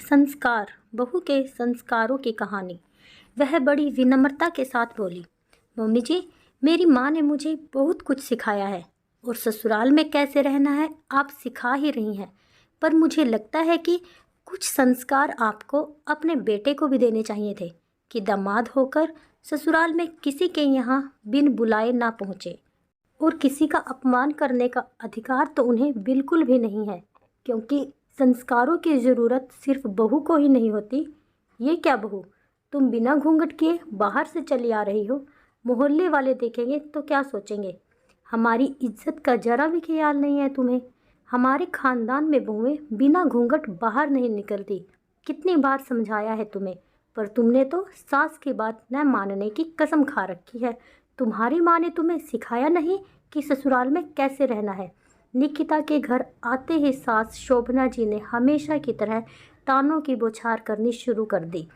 संस्कार, बहू के संस्कारों की कहानी। वह बड़ी विनम्रता के साथ बोली, मम्मी जी, मेरी माँ ने मुझे बहुत कुछ सिखाया है और ससुराल में कैसे रहना है आप सिखा ही रही हैं, पर मुझे लगता है कि कुछ संस्कार आपको अपने बेटे को भी देने चाहिए थे कि दामाद होकर ससुराल में किसी के यहाँ बिन बुलाए ना पहुँचे और किसी का अपमान करने का अधिकार तो उन्हें बिल्कुल भी नहीं है, क्योंकि संस्कारों की ज़रूरत सिर्फ बहू को ही नहीं होती। ये क्या बहू, तुम बिना घूंघट किए बाहर से चली आ रही हो? मोहल्ले वाले देखेंगे तो क्या सोचेंगे? हमारी इज्जत का जरा भी ख्याल नहीं है तुम्हें। हमारे खानदान में बहुएं बिना घूंघट बाहर नहीं निकलती। कितनी बार समझाया है तुम्हें, पर तुमने तो सास की बात न मानने की कसम खा रखी है। तुम्हारी माँ ने तुम्हें सिखाया नहीं कि ससुराल में कैसे रहना है। निकिता के घर आते ही सास शोभना जी ने हमेशा की तरह तानों की बौछार करनी शुरू कर दी।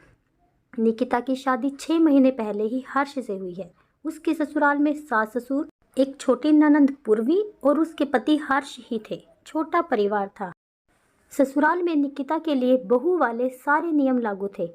निकिता की शादी 6 महीने पहले ही हर्ष से हुई है। उसके ससुराल में सास ससुर, एक छोटी ननंद पूर्वी और उसके पति हर्ष ही थे। छोटा परिवार था। ससुराल में निकिता के लिए बहू वाले सारे नियम लागू थे।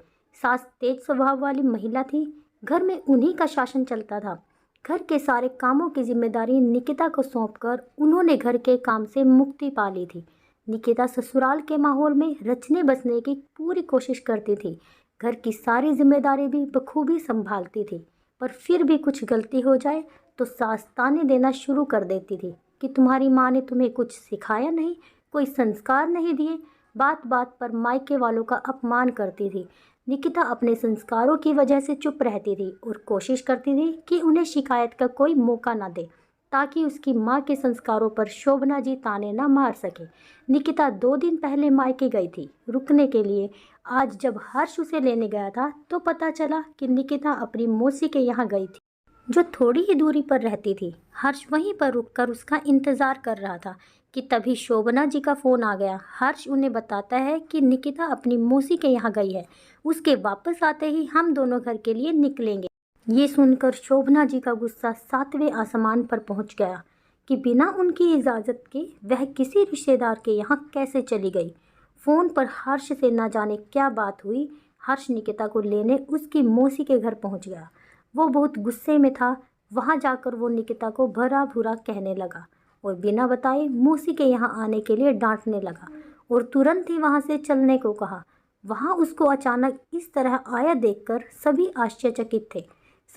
सास तेज स्वभाव वाली महिला थी। घर में उन्हीं का शासन चलता था। घर के सारे कामों की जिम्मेदारी निकिता को सौंपकर उन्होंने घर के काम से मुक्ति पा ली थी। निकिता ससुराल के माहौल में रचने बसने की पूरी कोशिश करती थी। घर की सारी जिम्मेदारी भी बखूबी संभालती थी, पर फिर भी कुछ गलती हो जाए तो सास ताने देना शुरू कर देती थी कि तुम्हारी माँ ने तुम्हें कुछ सिखाया नहीं, कोई संस्कार नहीं दिए। बात बात पर मायके वालों का अपमान करती थी। निकिता अपने संस्कारों की वजह से चुप रहती थी और कोशिश करती थी कि उन्हें शिकायत का कोई मौका ना दे, ताकि उसकी माँ के संस्कारों पर शोभना जी ताने ना मार सके। निकिता 2 दिन पहले मायके गई थी रुकने के लिए। आज जब हर्ष उसे लेने गया था तो पता चला कि निकिता अपनी मौसी के यहाँ गई थी, जो थोड़ी ही दूरी पर रहती थी। हर्ष वहीं पर रुककर उसका इंतज़ार कर रहा था कि तभी शोभना जी का फ़ोन आ गया। हर्ष उन्हें बताता है कि निकिता अपनी मौसी के यहाँ गई है, उसके वापस आते ही हम दोनों घर के लिए निकलेंगे। ये सुनकर शोभना जी का गुस्सा 7वें आसमान पर पहुँच गया कि बिना उनकी इजाज़त के वह किसी रिश्तेदार के यहाँ कैसे चली गई। फ़ोन पर हर्ष से न जाने क्या बात हुई। हर्ष निकिता को लेने उसकी मौसी के घर पहुँच गया। वो बहुत गुस्से में था। वहाँ जाकर वो निकिता को भला बुरा कहने लगा और बिना बताए मौसी के यहाँ आने के लिए डांटने लगा और तुरंत ही वहाँ से चलने को कहा। वहाँ उसको अचानक इस तरह आया देखकर सभी आश्चर्यचकित थे।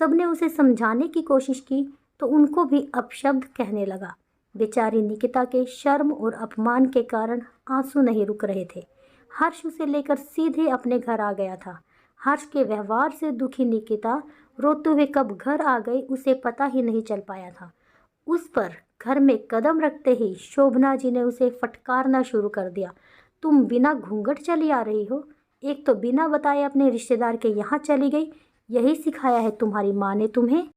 सबने उसे समझाने की कोशिश की तो उनको भी अपशब्द कहने लगा। बेचारी निकिता के शर्म और अपमान के कारण आंसू नहीं रुक रहे थे। हर्ष उसे लेकर सीधे अपने घर आ गया था। हर्ष के व्यवहार से दुखी निकिता रोते हुए कब घर आ गई उसे पता ही नहीं चल पाया था। उस पर घर में कदम रखते ही शोभना जी ने उसे फटकारना शुरू कर दिया। तुम बिना घूंघट चली आ रही हो, एक तो बिना बताए अपने रिश्तेदार के यहाँ चली गई। यही सिखाया है तुम्हारी माँ ने तुम्हें?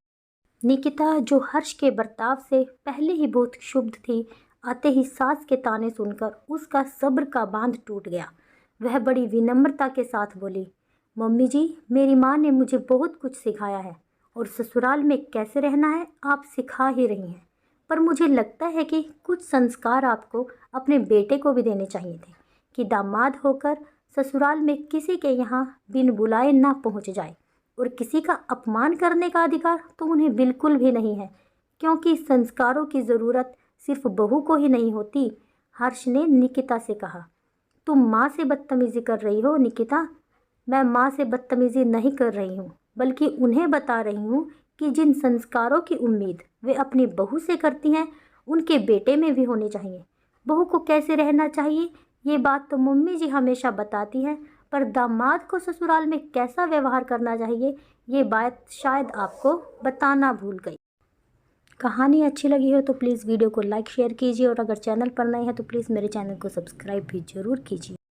निकिता, जो हर्ष के बर्ताव से पहले ही बहुत क्षुब्ध थी, आते ही सास के ताने सुनकर उसका सब्र का बांध टूट गया। वह बड़ी विनम्रता के साथ बोली, मम्मी जी, मेरी माँ ने मुझे बहुत कुछ सिखाया है और ससुराल में कैसे रहना है आप सिखा ही रही हैं, पर मुझे लगता है कि कुछ संस्कार आपको अपने बेटे को भी देने चाहिए थे कि दामाद होकर ससुराल में किसी के यहाँ बिन बुलाए ना पहुँच जाए और किसी का अपमान करने का अधिकार तो उन्हें बिल्कुल भी नहीं है, क्योंकि संस्कारों की ज़रूरत सिर्फ बहू को ही नहीं होती। हर्ष ने निकिता से कहा, तुम माँ से बदतमीज़ी कर रही हो निकिता। मैं माँ से बदतमीज़ी नहीं कर रही हूँ, बल्कि उन्हें बता रही हूँ कि जिन संस्कारों की उम्मीद वे अपनी बहू से करती हैं उनके बेटे में भी होने चाहिए। बहू को कैसे रहना चाहिए ये बात तो मम्मी जी हमेशा बताती हैं, पर दामाद को ससुराल में कैसा व्यवहार करना चाहिए ये बात शायद आपको बताना भूल गई। कहानी अच्छी लगी हो तो प्लीज़ वीडियो को लाइक शेयर कीजिए और अगर चैनल पर नए हैं तो प्लीज़ मेरे चैनल को सब्सक्राइब भी ज़रूर कीजिए।